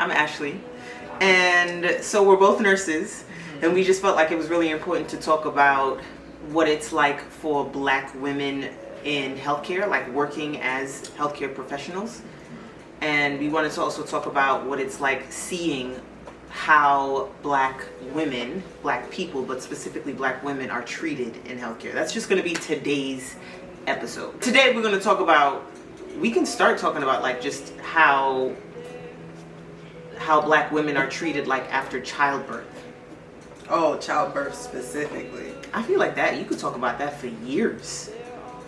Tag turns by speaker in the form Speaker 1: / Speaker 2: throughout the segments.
Speaker 1: I'm Ashley. And so we're both nurses, and we just felt like it was really important to talk about what it's like for Black women in healthcare, like working as healthcare professionals. And we wanted to also talk about what it's like seeing how Black women, Black people, but specifically Black women are treated in healthcare. That's just going to be today's episode. Today we're going to talk about, we can start talking about like just how Black women are treated like after childbirth.
Speaker 2: Oh, childbirth specifically.
Speaker 1: I feel like that, you could talk about that for years,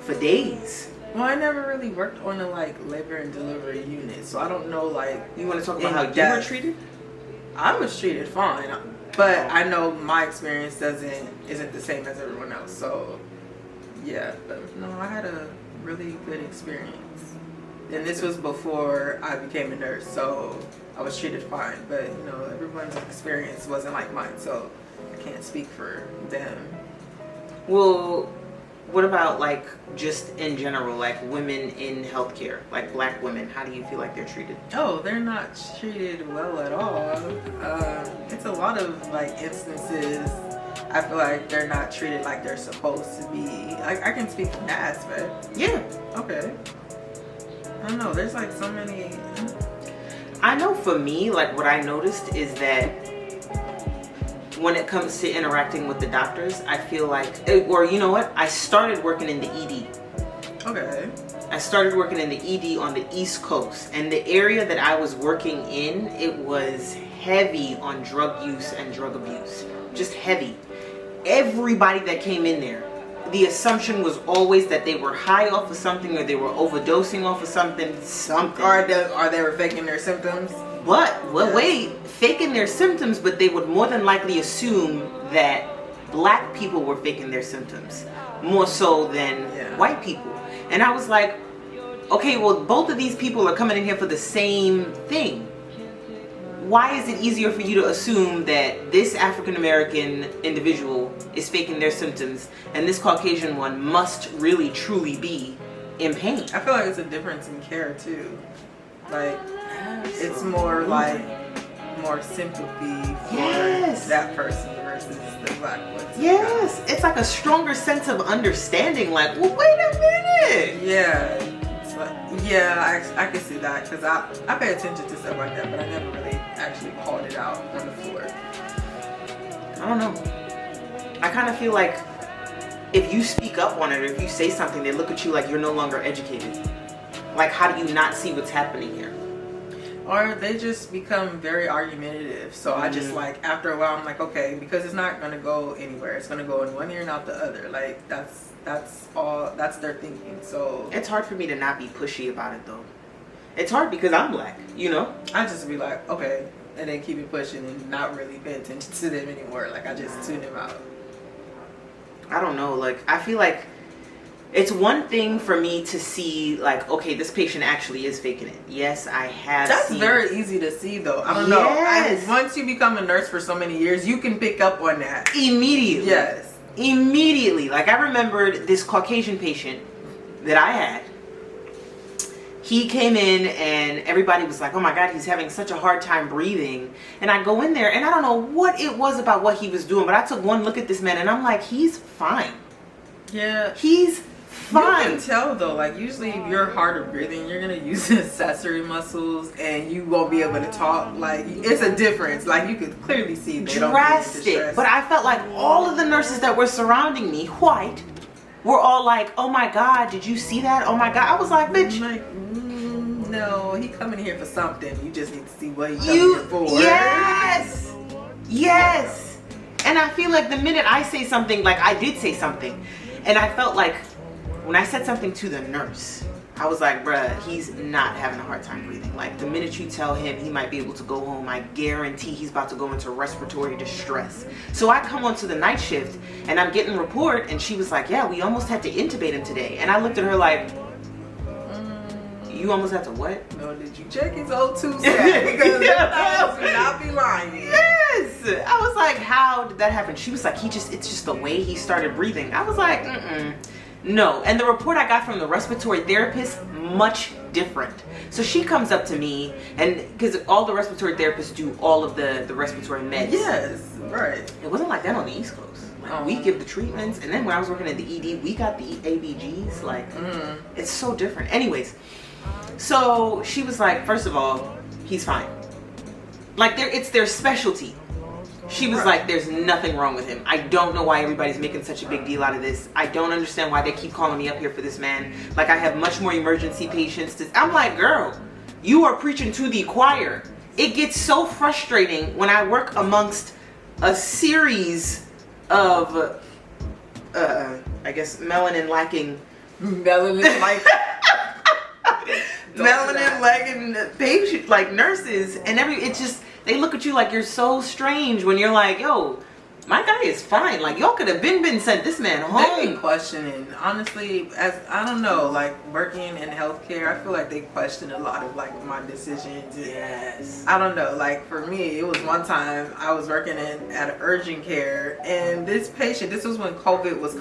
Speaker 1: for days.
Speaker 2: Well, I never really worked on a like labor and delivery unit, so I don't know like.
Speaker 1: You want to talk about how you were treated?
Speaker 2: I was treated fine, but I know my experience isn't the same as everyone else. So, yeah, but no, I had a really good experience, and this was before I became a nurse, so I was treated fine. But you know, everyone's experience wasn't like mine, so I can't speak for them.
Speaker 1: Well, what about like just in general, like women in healthcare, like Black women? How do you feel like they're treated?
Speaker 2: Oh, they're not treated well at all. It's a lot of like instances. I feel like they're not treated like they're supposed to be. I can speak from that aspect.
Speaker 1: Yeah.
Speaker 2: Okay. I don't know. There's like so many.
Speaker 1: I know for me, like what I noticed is that when it comes to interacting with the doctors, I feel like, or you know what? I started working in the ED.
Speaker 2: Okay.
Speaker 1: I started working in the ED on the East Coast, and the area that I was working in, it was heavy on drug use and drug abuse. Just heavy. Everybody that came in there, the assumption was always that they were high off of something or they were overdosing off of something.
Speaker 2: Or they were faking their symptoms.
Speaker 1: But, well, wait, faking their symptoms, but they would more than likely assume that Black people were faking their symptoms more so than white people. And I was like, okay, well, both of these people are coming in here for the same thing. Why is it easier for you to assume that this African American individual is faking their symptoms and this Caucasian one must really truly be in pain?
Speaker 2: I feel like it's a difference in care too. Like, it's more like more sympathy for that person versus the Black one.
Speaker 1: Yes, it's like a stronger sense of understanding. Like, well, wait a minute.
Speaker 2: Yeah, it's like, I can see that because I pay attention to stuff like that, but I never really actually called it out on the floor.
Speaker 1: I don't know. I kind of feel like if you speak up on it or if you say something, they look at you like you're no longer educated. Like, how do you not see what's happening here?
Speaker 2: Or they just become very argumentative. So I just like, after a while, I'm like, okay, because it's not going to go anywhere. It's going to go in one ear and out the other. Like, that's their thinking. So
Speaker 1: it's hard for me to not be pushy about it though. It's hard because I'm Black, you know?
Speaker 2: I just be like, okay, and then keep it pushing and not really pay attention to them anymore. Like, I just tune them out.
Speaker 1: I don't know. Like, I feel like it's one thing for me to see, like, okay, this patient actually is faking it. Yes, I have.
Speaker 2: That's very easy to see, though. I don't know. Once you become a nurse for so many years, you can pick up on that.
Speaker 1: Immediately.
Speaker 2: Yes.
Speaker 1: Immediately. Like, I remembered this Caucasian patient that I had. He came in and everybody was like, oh my God, he's having such a hard time breathing. And I go in there and I don't know what it was about what he was doing, but I took one look at this man and I'm like, he's fine.
Speaker 2: Yeah.
Speaker 1: He's fine.
Speaker 2: You can tell though, like usually if you're harder breathing, you're gonna use the accessory muscles and you won't be able to talk. Like, it's a difference. Like, you could clearly see they
Speaker 1: drastic. But I felt like all of the nurses that were surrounding me, white, were all like, oh my God, did you see that? Oh my God. I was like, bitch.
Speaker 2: No, he coming here for something. You just need to see what he's coming here for.
Speaker 1: Yes. Yes. And I feel like the minute I say something, like I did say something, and I felt like when I said something to the nurse, I was like, bruh, he's not having a hard time breathing. Like, the minute you tell him he might be able to go home, I guarantee he's about to go into respiratory distress. So I come onto the night shift and I'm getting a report and she was like, yeah, we almost had to intubate him today. And I looked at her like, you almost had to what?
Speaker 2: No, did you check his O2 stat? Because that would not be lying.
Speaker 1: Yes. I was like, how did that happen? She was like, it's just the way he started breathing. I was like, No, and the report I got from the respiratory therapist, much different. So she comes up to me, and because all the respiratory therapists do all of the respiratory meds.
Speaker 2: Yes, right.
Speaker 1: It wasn't like that on the East Coast. Like, we give the treatments, and then when I was working at the ED, we got the ABGs. Like, it's so different. Anyways, so she was like, first of all, he's fine. Like, it's their specialty. She was like, there's nothing wrong with him. I don't know why everybody's making such a big deal out of this. I don't understand why they keep calling me up here for this man. Like, I have much more emergency patients. I'm like, girl, you are preaching to the choir. It gets so frustrating when I work amongst a series of, I guess, melanin lacking patient, like nurses, and it's just, they look at you like you're so strange when you're like, yo, my guy is fine. Like, y'all could have been sent this man home.
Speaker 2: They be questioning, honestly, as I don't know, like working in healthcare, I feel like they question a lot of like my decisions.
Speaker 1: Yes.
Speaker 2: I don't know, like for me, it was one time I was working at urgent care, and this patient, this was when COVID was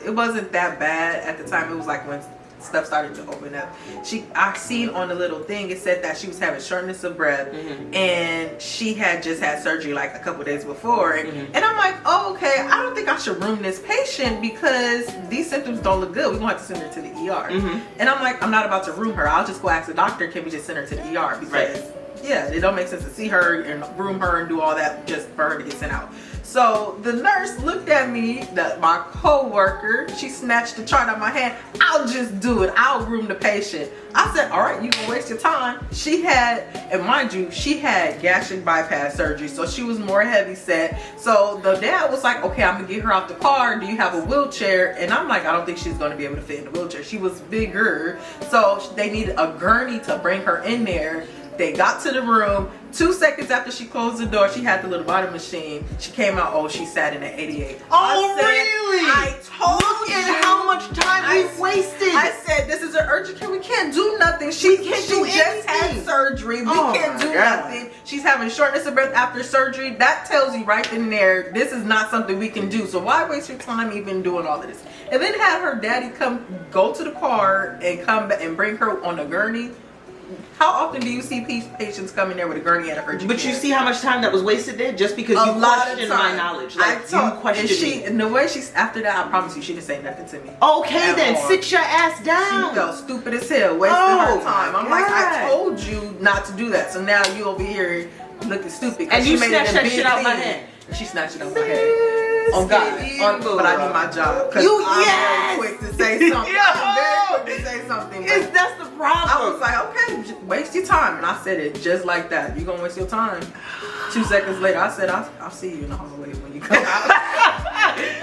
Speaker 2: it wasn't that bad at the time. It was like when stuff started to open up. I seen on the little thing, it said that she was having shortness of breath, and she had just had surgery like a couple days before, and I'm like, oh, okay, I don't think I should room this patient because these symptoms don't look good. We're gonna have to send her to the ER. And I'm like, I'm not about to room her. I'll just go ask the doctor, can we just send her to the ER? Because yeah, it don't make sense to see her and room her and do all that just for her to get sent out. So the nurse looked at me, my co-worker, she snatched the chart out of my hand. I'll just do it. I'll room the patient. I said, all right, you can waste your time. She had, and mind you, she had gastric bypass surgery, so she was more heavy set. So the dad was like, okay, I'm gonna get her out the car. Do you have a wheelchair? And I'm like, I don't think she's gonna be able to fit in the wheelchair. She was bigger, so they needed a gurney to bring her in there. They got to the room. 2 seconds after she closed the door, she had the little bottom machine. She came out, oh, she sat in at 88.
Speaker 1: Oh, really?
Speaker 2: I told you.
Speaker 1: Look at how much time we wasted.
Speaker 2: I said, this is an urgent care. We can't do nothing. She just had surgery. We can't do nothing. She's having shortness of breath after surgery. That tells you right then and there, this is not something we can do. So why waste your time even doing all of this? And then had her daddy go to the car and come back and bring her on a gurney. How often do you see patients come in there with a gurney at an urgent care?
Speaker 1: But you see how much time that was wasted there just because you questioned my knowledge. Like, you questioned me.
Speaker 2: And the way after that, I promise you, she didn't say nothing to me.
Speaker 1: Okay, then sit your ass down.
Speaker 2: She felt stupid as hell, wasting her time. I'm like, I told you not to do that. So now you over here looking stupid.
Speaker 1: And you snatched that shit out my hand.
Speaker 2: She snatched it out my head. Oh God! But I need my job. I'm very quick to say something. I'm very quick to say something.
Speaker 1: That's the problem.
Speaker 2: I was like, okay, just waste your time, and I said it just like that. You gonna waste your time? 2 seconds later, I said, I'll see you in the hallway when you come out.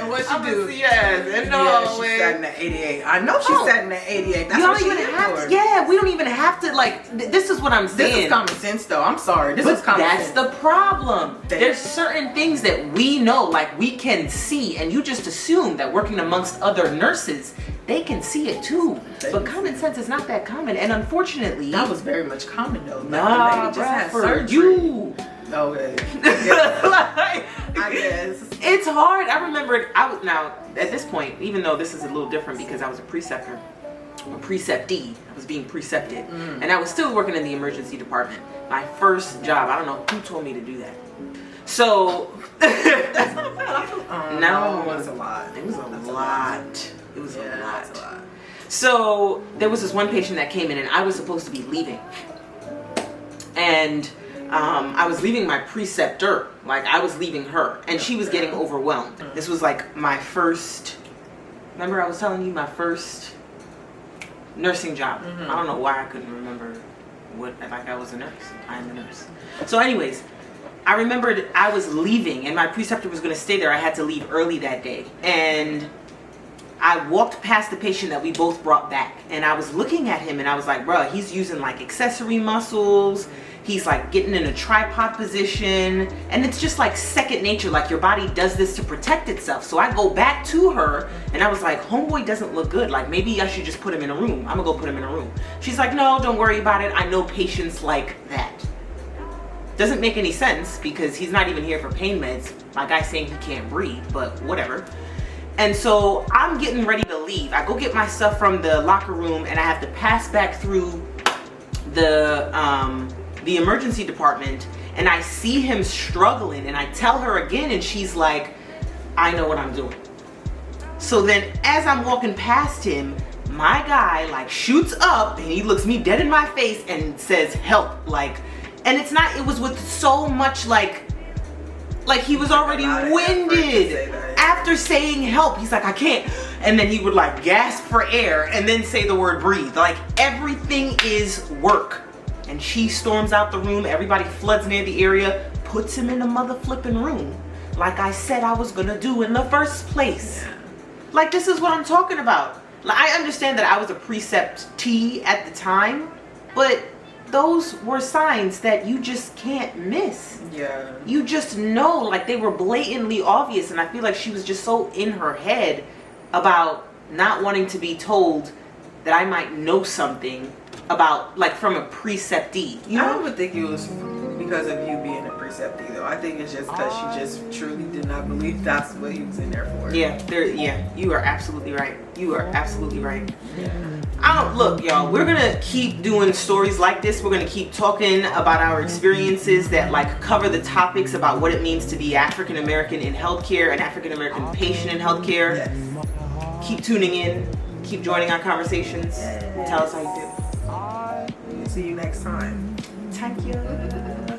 Speaker 2: And what she do?
Speaker 1: See in the hallway.
Speaker 2: She sat in the 88. I know she sat in the 88. That's what she did for.
Speaker 1: Yeah, we don't even have to. Like, this is what I'm saying.
Speaker 2: This is common sense, though. I'm sorry. This is common sense.
Speaker 1: That's the problem. There's certain things that we know, like we can see, and you just assume that working amongst other nurses, they can see it too. But common sense is not that common, and unfortunately,
Speaker 2: that was very much common though.
Speaker 1: Nah,
Speaker 2: just had
Speaker 1: for you.
Speaker 2: Okay. I guess
Speaker 1: it's hard. I remember now at this point, even though this is a little different because I was a preceptor, a preceptee. I was being precepted, and I was still working in the emergency department. My first job. I don't know who told me to do that. So
Speaker 2: that's not bad.
Speaker 1: No,
Speaker 2: it was a lot.
Speaker 1: It was a lot. It was a lot. So there was this one patient that came in, and I was supposed to be leaving, and I was leaving my preceptor. Like, I was leaving her, and she was getting overwhelmed. This was like my first. Remember, I was telling you my first nursing job. I don't know why I couldn't remember like I was a nurse. I am a nurse. So, anyways. I remembered I was leaving and my preceptor was going to stay there. I had to leave early that day. And I walked past the patient that we both brought back. And I was looking at him and I was like, bro, he's using like accessory muscles. He's like getting in a tripod position. And it's just like second nature. Like your body does this to protect itself. So I go back to her and I was like, homeboy doesn't look good. Like maybe I should just put him in a room. I'm going to go put him in a room. She's like, no, don't worry about it. I know patients like that. Doesn't make any sense because he's not even here for pain meds. My guy's saying he can't breathe, but whatever. And so I'm getting ready to leave. I go get my stuff from the locker room, and I have to pass back through the emergency department, and I see him struggling, and I tell her again, and she's like, I know what I'm doing. So then as I'm walking past him, my guy like shoots up, and he looks me dead in my face and says, help. Like, and it was with so much like he was already winded. After saying help, he's like, I can't. And then he would like gasp for air and then say the word breathe. Like, everything is work. And she storms out the room. Everybody floods near the area, puts him in the mother flipping room. Like I said I was gonna do in the first place.
Speaker 2: Yeah.
Speaker 1: Like, this is what I'm talking about. Like, I understand that I was a preceptee at the time, but those were signs that you just can't miss.
Speaker 2: Yeah.
Speaker 1: You just know, like, they were blatantly obvious, and I feel like she was just so in her head about not wanting to be told that I might know something about, like, from a preceptee. You know?
Speaker 2: I don't think it was because of you being a preceptee, though. I think it's just because she just truly did not believe that's what he was in there for.
Speaker 1: Yeah, you are absolutely right. You are absolutely right.
Speaker 2: Yeah.
Speaker 1: Look, y'all, we're gonna keep doing stories like this. We're gonna keep talking about our experiences that like cover the topics about what it means to be African American in healthcare, an African American patient in healthcare.
Speaker 2: Yes.
Speaker 1: Keep tuning in. Keep joining our conversations. Tell us how you do.
Speaker 2: See you next time.
Speaker 1: Thank you.